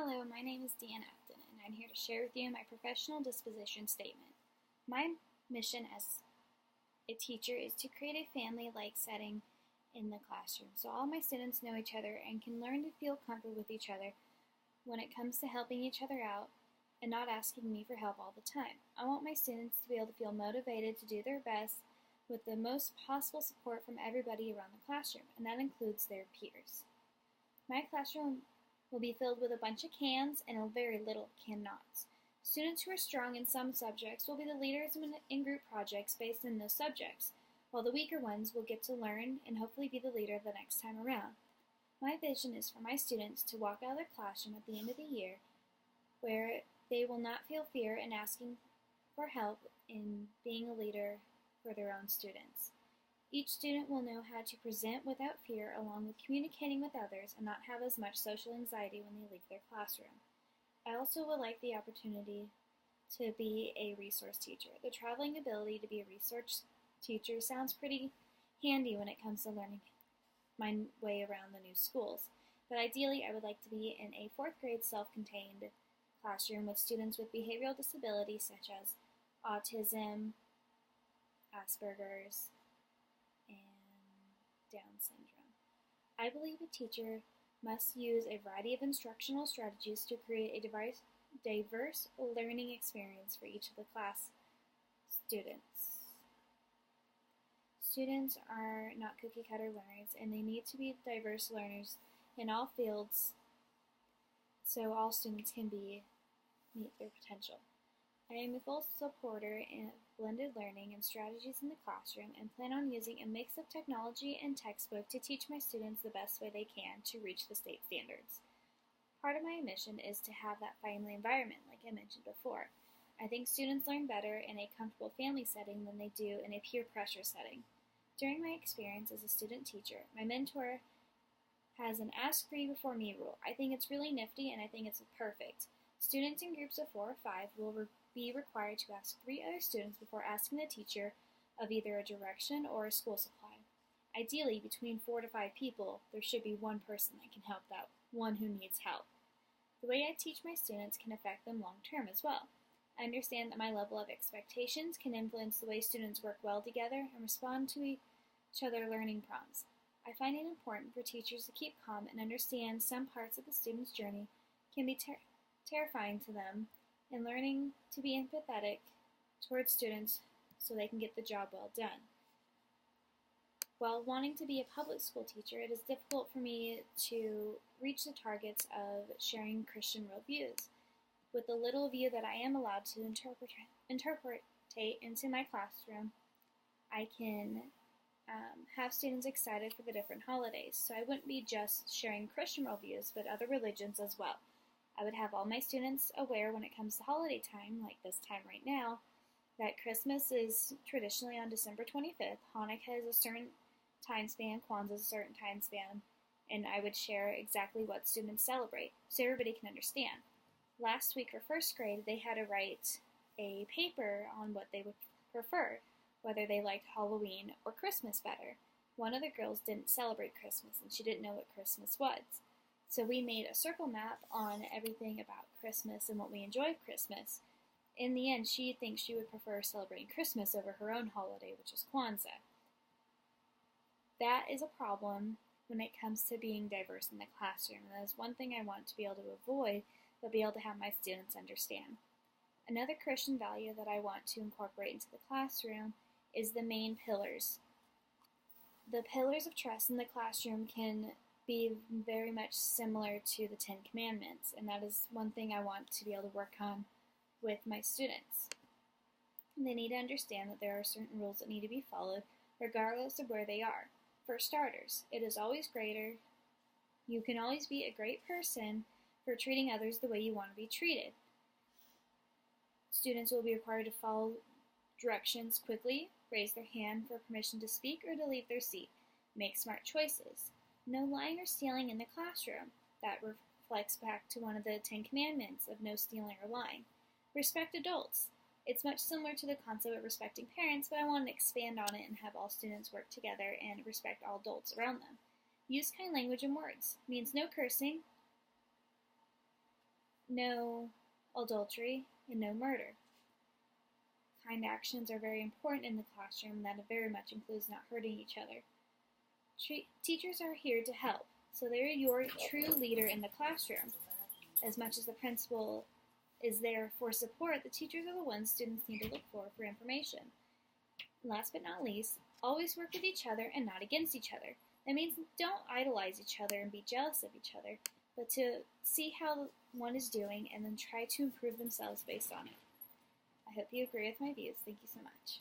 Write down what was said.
Hello, my name is Deanne Afton, and I'm here to share with you my professional disposition statement. My mission as a teacher is to create a family-like setting in the classroom so all my students know each other and can learn to feel comfortable with each other when it comes to helping each other out and not asking me for help all the time. I want my students to be able to feel motivated to do their best with the most possible support from everybody around the classroom, and that includes their peers. My classroom will be filled with a bunch of cans and a very little cannots. Students who are strong in some subjects will be the leaders in group projects based on those subjects, while the weaker ones will get to learn and hopefully be the leader the next time around. My vision is for my students to walk out of their classroom at the end of the year where they will not feel fear in asking for help in being a leader for their own students. Each student will know how to present without fear, along with communicating with others and not have as much social anxiety when they leave their classroom. I also would like the opportunity to be a resource teacher. The traveling ability to be a resource teacher sounds pretty handy when it comes to learning my way around the new schools, but ideally I would like to be in a 4th grade self-contained classroom with students with behavioral disabilities such as autism, Asperger's, and Down syndrome. I believe a teacher must use a variety of instructional strategies to create a diverse learning experience for each of the class students. Students are not cookie-cutter learners, and they need to be diverse learners in all fields so all students can meet their potential. I am a full supporter in blended learning and strategies in the classroom and plan on using a mix of technology and textbook to teach my students the best way they can to reach the state standards. Part of my mission is to have that family environment, like I mentioned before. I think students learn better in a comfortable family setting than they do in a peer pressure setting. During my experience as a student teacher, my mentor has an ask 3 before me rule. I think it's really nifty and I think it's perfect. Students in groups of 4 or 5 will be required to ask 3 other students before asking the teacher of either a direction or a school supply. Ideally, between 4 to 5 people, there should be one person that can help that one who needs help. The way I teach my students can affect them long term as well. I understand that my level of expectations can influence the way students work well together and respond to each other learning prompts. I find it important for teachers to keep calm and understand some parts of the student's journey can be terrifying to them, and learning to be empathetic towards students so they can get the job well done. While wanting to be a public school teacher, it is difficult for me to reach the targets of sharing Christian worldviews. With the little view that I am allowed to interpretate into my classroom, I can have students excited for the different holidays, so I wouldn't be just sharing Christian worldviews, but other religions as well. I would have all my students aware when it comes to holiday time, like this time right now, that Christmas is traditionally on December 25th, Hanukkah is a certain time span, Kwanzaa is a certain time span, and I would share exactly what students celebrate so everybody can understand. Last week for 1st grade, they had to write a paper on what they would prefer, whether they liked Halloween or Christmas better. One of the girls didn't celebrate Christmas, and she didn't know what Christmas was. So we made a circle map on everything about Christmas and what we enjoy of Christmas. In the end, she thinks she would prefer celebrating Christmas over her own holiday, which is Kwanzaa. That is a problem when it comes to being diverse in the classroom, and that is one thing I want to be able to avoid, but be able to have my students understand. Another Christian value that I want to incorporate into the classroom is the main pillars. The pillars of trust in the classroom can be very much similar to the 10 Commandments, and that is one thing I want to be able to work on with my students. They need to understand that there are certain rules that need to be followed regardless of where they are. For starters, it is always greater. You can always be a great person for treating others the way you want to be treated. Students will be required to follow directions quickly, raise their hand for permission to speak or to leave their seat, make smart choices. No lying or stealing in the classroom. That reflects back to one of the 10 Commandments of no stealing or lying. Respect adults. It's much similar to the concept of respecting parents, but I want to expand on it and have all students work together and respect all adults around them. Use kind language and words. Means no cursing. no adultery, and no murder. Kind actions are very important in the classroom, and that very much includes not hurting each other. Teachers are here to help, so they're your true leader in the classroom. As much as the principal is there for support, the teachers are the ones students need to look for information. Last but not least, always work with each other and not against each other. That means don't idolize each other and be jealous of each other, but to see how one is doing and then try to improve themselves based on it. I hope you agree with my views. Thank you so much.